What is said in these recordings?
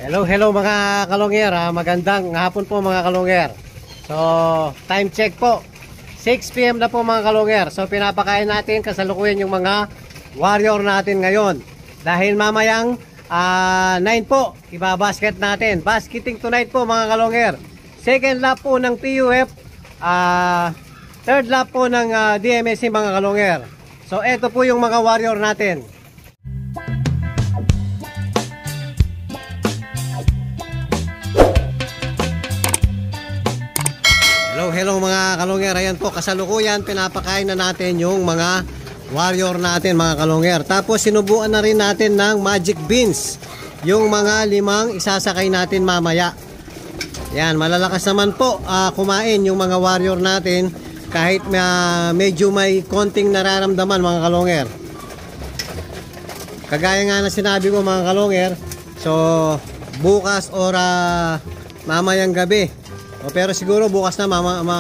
Hello mga kalongyer, magandang hapon po mga kalongyer. So, time check po, 6 PM na po mga kalongyer. So, pinapakain natin kasalukuyan yung mga warrior natin ngayon. Dahil mamayang 9 po, ibabasket natin. Basketing tonight po mga kalongyer. Second lap po ng PUF, third lap po ng DMSC mga kalongyer. So, eto po yung mga warrior natin. Hello mga kalongyer, ayan po kasalukuyan pinapakain na natin yung mga warrior natin mga kalongyer. Tapos sinubuan na rin natin ng magic beans, yung mga 5 isasakay natin mamaya. Yan, malalakas naman po kumain yung mga warrior natin kahit medyo may konting nararamdaman mga kalongyer. Kagaya nga na sinabi ko mga kalongyer, so bukas or mamayang gabi, pero siguro bukas na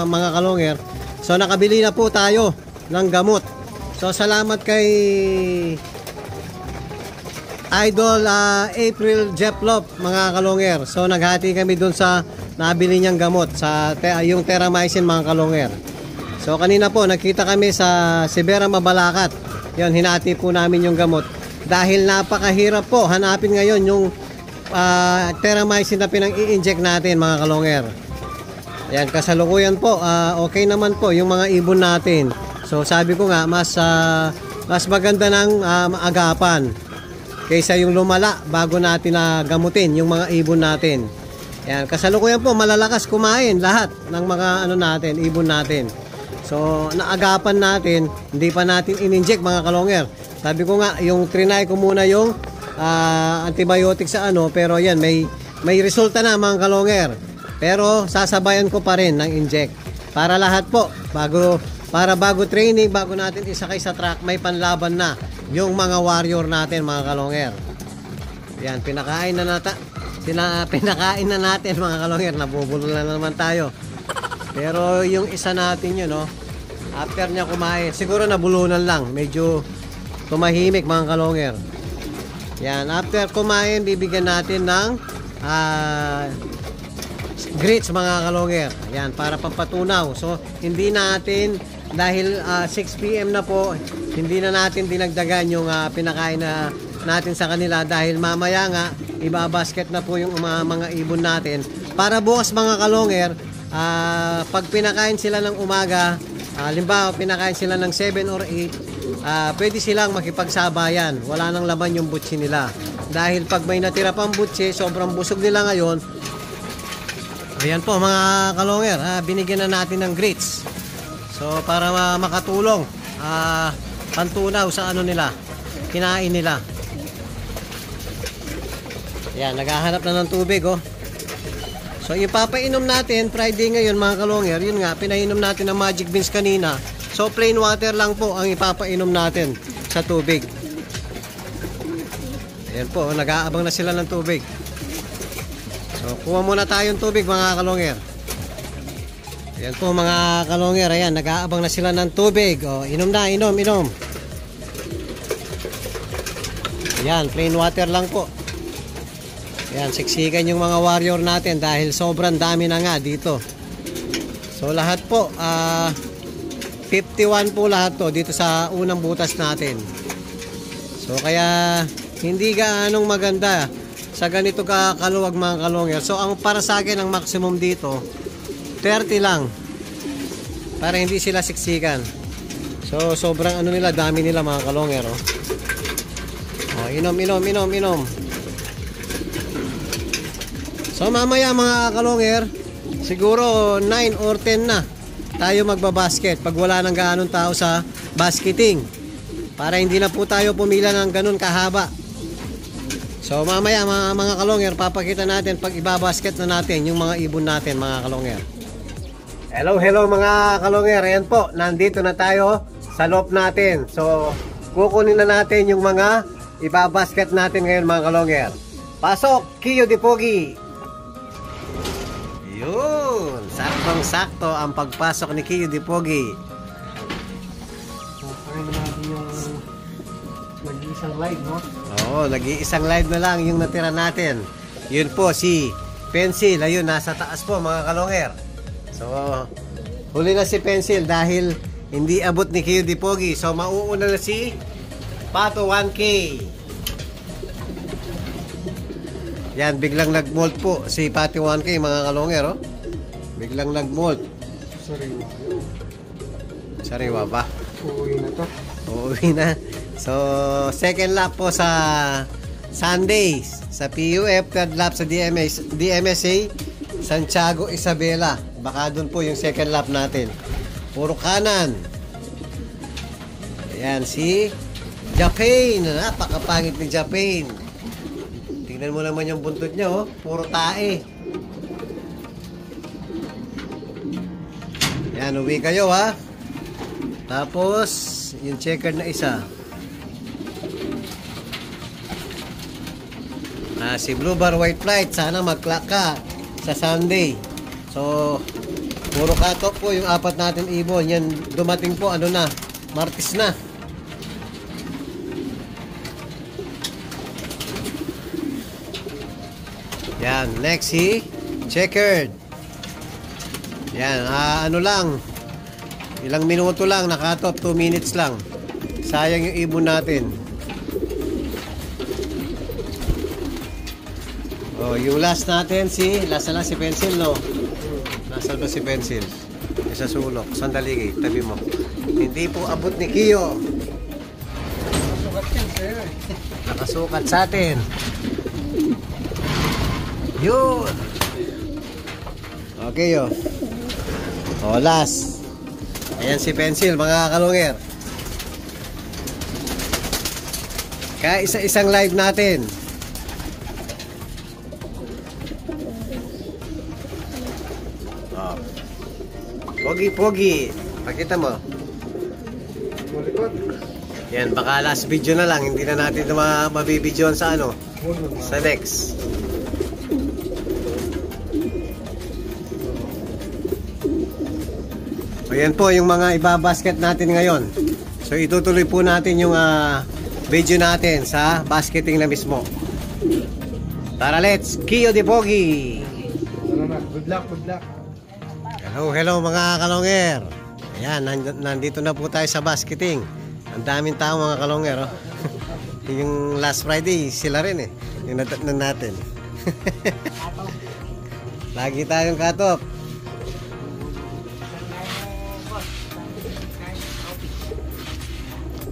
mga kalongyer. So nakabili na po tayo ng gamot. So salamat kay Idol April Jeplop mga kalongyer. So naghati kami dun sa nabili niyang gamot sa yung Terramycin mga kalongyer. So kanina po nakita kami sa Sibera Mabalacat. Yon, hinati po namin yung gamot. Dahil napakahirap po hanapin ngayon yung Terramycin na pinang-i-inject natin mga kalongyer. Yan, kasalukuyan po, okay naman po yung mga ibon natin. So sabi ko nga, mas maganda ng agapan kaysa yung lumala bago natin gamutin yung mga ibon natin. Yan, kasalukuyan po, malalakas kumain lahat ng mga natin, ibon natin. So naagapan natin, hindi pa natin in-inject mga kalongyer. Sabi ko nga, yung trinay ko muna yung antibiotic sa pero yan, may resulta na mga kalongyer. Pero sasabayan ko pa rin ng inject. Para lahat po, bago training, bago natin isakay sa track, may panlaban na yung mga warrior natin mga kalongyer. Yan, pinakain na natin mga kalongyer. Nabubulol na naman tayo. Pero yung isa natin yun, after niya kumain, siguro nabulunan lang. Medyo tumahimik mga kalongyer. Yan, after kumain, bibigyan natin ng grits mga kalongyer. Yan, para pampatunaw. So, hindi natin, dahil 6 PM na po, hindi na natin dinagdagan yung pinakain na natin sa kanila dahil mamaya nga, ibabasket na po yung mga ibon natin. Para bukas mga kalongyer, pag pinakain sila ng umaga, halimbawa pinakain sila ng 7 or 8, pwede silang makipagsabayan. Wala nang laman yung butsi nila. Dahil pag may natira pang butsi, sobrang busog nila ngayon. Ayan po mga kalongyer, binigyan na natin ng grits. So para makatulong, pantunaw sa nila, kinain nila. Ayan, naghahanap na ng tubig So ipapainom natin Friday ngayon mga kalongyer. Yun nga, pinainom natin ng magic beans kanina. So plain water lang po ang ipapainom natin sa tubig. Ayan po, nag-aabang na sila ng tubig. So, kuha muna tayong tubig mga kalongyer. Ayan po mga kalongyer, ayan, nag-aabang na sila ng tubig. Inom na, inom. Ayan, plain water lang po. Ayan, siksikan yung mga warrior natin dahil sobrang dami na nga dito. So, lahat po, 51 po lahat to dito sa unang butas natin. So, kaya hindi gaanong maganda sa ganito kaluwag mga kalongyer. So ang para sa akin ang maximum dito 30 lang para hindi sila siksikan. So sobrang nila, dami nila mga kalongyer. Inom. So mamaya mga kalongyer, siguro 9 or 10 na tayo magbabasket pag wala nang gaanong tao sa basketing, para hindi na po tayo pumila ng ganun kahaba. So mamaya mga kalongyer, papakita natin pag ibabasket na natin yung mga ibon natin mga kalongyer. Hello mga kalongyer, ayan po, nandito na tayo sa loop natin. So kukunin na natin yung mga ibabasket natin ngayon mga kalongyer. Pasok, Kiyo de Pogi. Yun, saktong sakto ang pagpasok ni Kiyo de Pogi. Kukunin natin yung nag-iisang live, no? Oo, nag-iisang live na lang yung natira natin. Yun po si Pencil. Ayun, nasa taas po mga kalonger. So, huli na si Pencil dahil hindi abot ni Kiyo Di Pogi. So, mauuna na si Pato 1K. Yan, biglang nag-molt po si Pato 1K mga kalonger. Oh. Biglang nag-molt. Sariwa ba? Uuwi na to. Uuwi na. So, second lap po sa Sundays. Sa PUF, third lap sa DMSA, Santiago Isabela. Baka doon po yung second lap natin. Puro kanan. Ayan, si Japan. Napakapangit ni Japan. Tingnan mo naman yung buntot niya, oh. Puro tae. Ayan, uwi kayo, ha. Tapos, yung checkered na isa. Si Blue Bar White Flight, sana mag-clock ka sa Sunday. So, puro cut-off po yung apat natin ibon. Yan, dumating po, ano na, Martes na. Yan, next si checkered. Yan, ano lang, ilang minuto lang, nakatop, 2 minutes lang. Sayang yung ibon natin. Oh, yung last natin last na lang si Pencil, no? Nasa ba si Pencil? Isa sulok. Sandali, tabi mo. Hindi po abot ni Kiyo. Nakasukat yan sa'yo eh. Nakasukat sa atin. Yun. Okay, yo. Oh, last. Ayan si Pencil, mga kalungir. Kaya isa-isang live natin. Oh. Pogi-pogi. Pakita mo. Malikot. Yan, baka last video na lang. Hindi na natin mabibidyoan sa ano. Sa next. Ayan po yung mga ibabasket natin ngayon. So itutuloy po natin yung video natin sa basketing na mismo. Tara, let's Kiyo Di Pogi. Ano na, good luck, good luck. Hello mga kalongger. Ayan, nandito na po tayo sa basketing. Ang daming tao mga kalongger, oh. Yung last Friday, sila rin eh. Yung natatnan natin. Lagi tayong katop.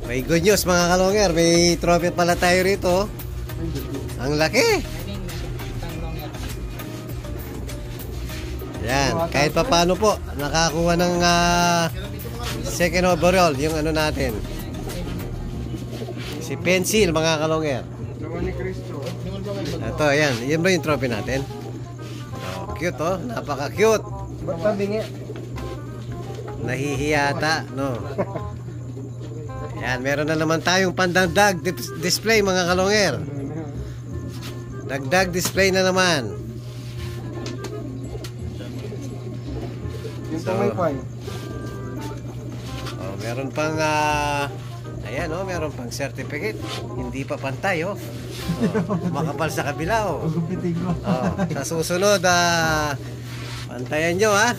May good news mga kalongger. May trophy pala tayo rito. Ang laki. Yan, kahit pa paano po nakakuha ng second overall yung ano natin. Si Pencil mga kalongger. Naman ni Cristo. Ito, yan. Yan ba yung trophy natin? Oh, cute, oh. Napaka-cute. Ba't tabingi? Nahihiyata, no? Yan, meron na naman tayong pandagdag display mga kalongger. Dagdag display na naman. Yung may coin. Oh, meron pang ayan, oh, meron pang certificate. Hindi pa pantay, oh. Oh, makapal sa kabila, oh. Oh, sa susunod, pantayan nyo, ha.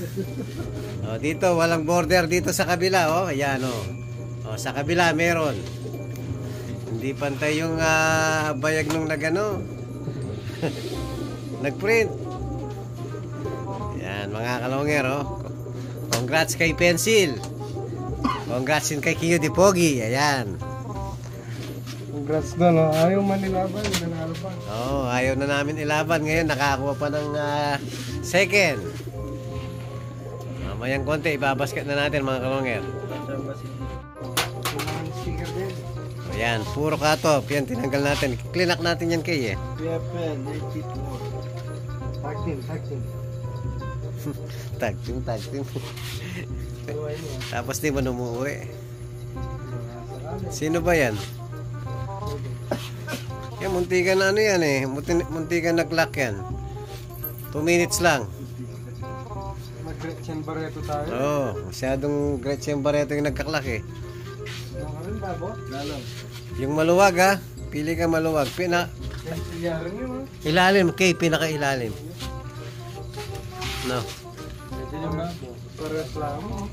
Oh, dito, walang border dito sa kabila, oh. Ayan, oh. Oh, sa kabila, meron. Hindi pantay yung bayag nung nagano. Nagprint. Ayan, mga kalongger, oh. Congrats kay Pencil. Congrats din kay Kiyo Di Pogi. Ayan. Congrats doon, no? Ayaw man nilaban, nanalo pa. Oh, ayaw na namin ilaban. Ngayon, nakakuha pa ng second. Mamayang konti, ibabasket na natin mga kalongger. Sticker din. Ayan, puro cut-off. Yan, tinanggal natin. Cleanup natin yan kay, eh. PFL, they cheat more. Tag team, tag team. Tag team. Buhay mo. Tapos di mo numuwi. Sino ba yan? Yan, muntikan na ano yan eh. Muntikan nag-lock yan. 2 minutes lang. Mag-Gretchen Barreto tayo. Oo, masyadong Gretchen Barreto yung nagkaklak eh. Nakarin babo? Lalo. Yung maluwag ha. Pili ka maluwag. Yaran yun, ha? Ilalim, kay pinaka-ilalim. No. Pwede naman. Pares lang, oh.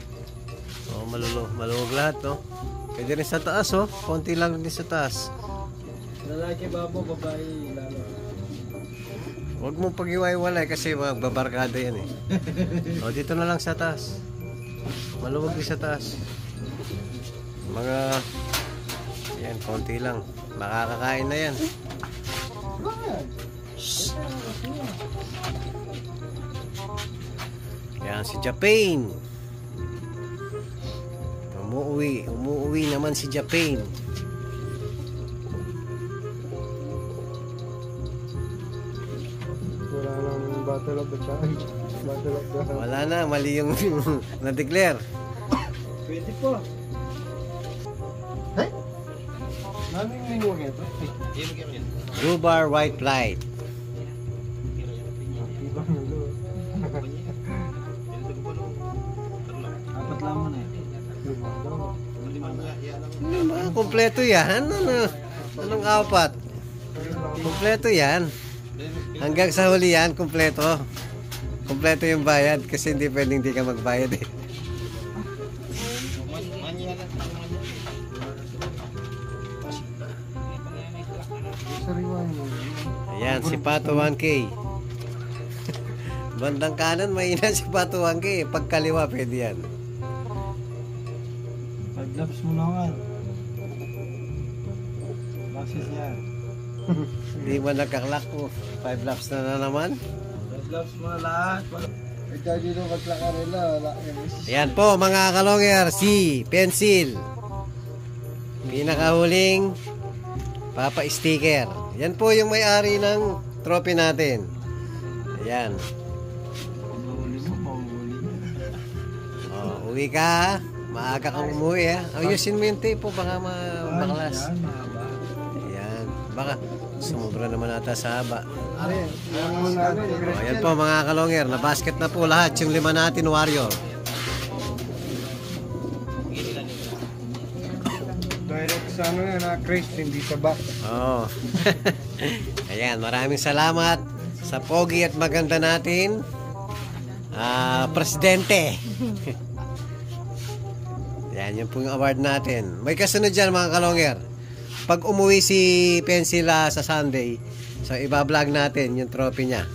Oh, maluwag lahat, no? Pwede rin sa taas, oh. Konti lang din sa taas. Lalaki babo, babae, lalo. Huwag mong pag-iwaiwalay kasi magbabarkada yan, eh. O, dito na lang sa taas. Maluwag din sa taas. Mga... Yan, konti lang. Makakakain na yan. Shhh. Yan, si Japan. Umuuwi naman si Japan. Wala nang battle of the child. Battle of the... Wala na, mali yung na-declare. Pwede po. Hey? Naming lingwag ito. Rubar white flight. Ibang ulo. Apat lamon eh. Kompleto yan. Anong apat? Kompleto yan. Hanggang sa huli yan, kompleto. Kompleto yung bayad kasi hindi pwedeng hindi ka magbayad, eh. Sariwan mo. Ayan, si Pato 1K. Bandang kanan, mahina si Pato 1K. Pagkaliwa, pwede yan. 5 laps mo naman. Baksis yan. Hindi mo nakaklak mo. 5 laps na naman. 5 laps mo na lahat. Ikaw dito maglaka nila. Ayan po, mga kalonger, si Pencil. Pinakahuling Papa Sticker. Yan po yung may-ari ng trophy natin. Ayan. Mahuli mo, mahuli. O, uwi ka. Maaga kang umuwi, ha. Ayusin mo yung tape po, baka maklas. Yan, mahaba. Ayan. Baka sumubra naman ata sa haba. Yung namin, O, ayan po mga kalonger. Na-basket na po lahat yung 5 natin warrior. direct sa ano yan, Chris, hindi sa back. Oo. Ayan, maraming salamat sa pogi at maganda natin. Presidente. Yan, yun po yung award natin. May kasunod dyan mga kalonger. Pag umuwi si Pencil sa Sunday, so iba-vlog natin yung trophy niya.